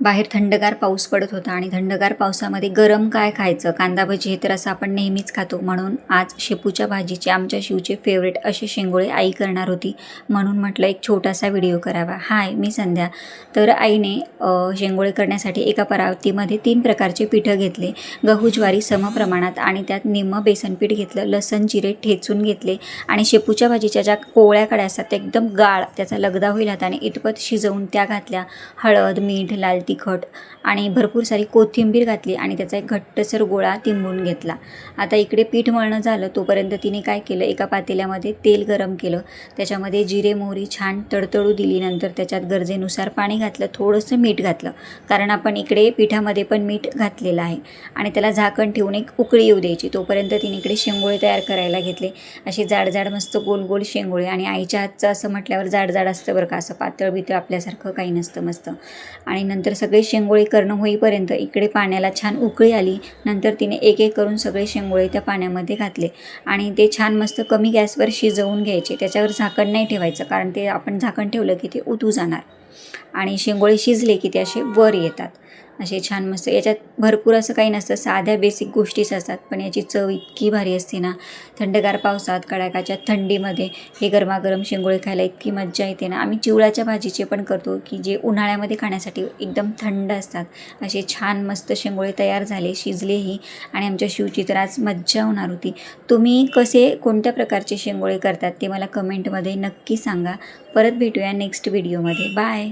बाहेर थंडगार पाऊस पडत होता आणि थंडगार पावसामध्ये गरम काय खायचं, कांदा भजी हे तर असं आपण नेहमीच खातो. म्हणून आज शेपूच्या भाजीचे आमच्या शिवचे फेवरेट असे शेंगोळे आई करणार होती. म्हणून म्हटलं एक छोटासा व्हिडिओ करावा. हाय, मी संध्या. तर आईने शेंगोळे करण्यासाठी एका परातीमध्ये 3 प्रकारचे पिठं घेतले. गहू ज्वारी समप्रमाणात आणि त्यात निम्मं बेसनपीठ घेतलं. लसण जिरे ठेचून घेतले आणि शेपूच्या भाजीच्या ज्या कोवळ्या कड्या असतात त्या एकदम गाळ त्याचा लगदा होईल हाताने इतपत शिजवून त्या घातल्या. हळद, मीठ, लाल तिखट आणि भरपूर सारी कोथिंबीर घातली आणि त्याचा एक घट्टसर गोळा तिंबून घेतला. आता इकडे पीठ मळणं झालं तोपर्यंत तिने काय केलं, एका पातेल्यामध्ये तेल गरम केलं. त्याच्यामध्ये जिरे मोहरी छान तडतडू दिली. नंतर त्याच्यात गरजेनुसार पाणी घातलं, थोडंसं मीठ घातलं कारण आपण इकडे पिठामध्ये पण मीठ घातलेलं आहे. आणि त्याला झाकण ठेवून एक उकळी येऊ द्यायची. तोपर्यंत तिने इकडे शेंगोळे तयार करायला घेतले. असे जाड मस्त गोल गोल शेंगोळे. आणि आईच्या हातचं असं म्हटल्यावर जाड असतं बरं का, असं पातळ बितळ आपल्यासारखं काही नसतं. मस्त. आणि नंतर सगळे शेंगोळे करणं होईपर्यंत इकडे पाण्याला छान उकळी आली. नंतर तिने एक एक करून सगळे शेंगोळे त्या पाण्यामध्ये घातले आणि ते छान मस्त कमी गॅसवर शिजवून घ्यायचे. त्याच्यावर झाकण नाही ठेवायचं कारण ते आपण झाकण ठेवलं की ते उतू जाणार आणि शेंगोळे शिजले की ते असे वर येतात. असे छान मस्त. याच्यात भरपूर असं काही नसतं, साध्या बेसिक गोष्टीच असतात, पण याची चव इतकी भारी असते ना. थंडगार पावसात कडाक्याच्या थंडीमध्ये हे गरमागरम शेंगोळे खायला इतकी मज्जा येते ना. आम्ही चिवळाच्या भाजीचे पण करतो की जे उन्हाळ्यामध्ये खाण्यासाठी एकदम थंड असतात. असे छान मस्त शेंगोळे तयार झाले, शिजलेही आणि आमच्या शिवची तर आज मज्जा होणार होती. तुम्ही कोणत्या प्रकारचे शेंगोळे करतात ते मला कमेंटमध्ये नक्की सांगा. परत भेटूया नेक्स्ट व्हिडिओमध्ये. बाय.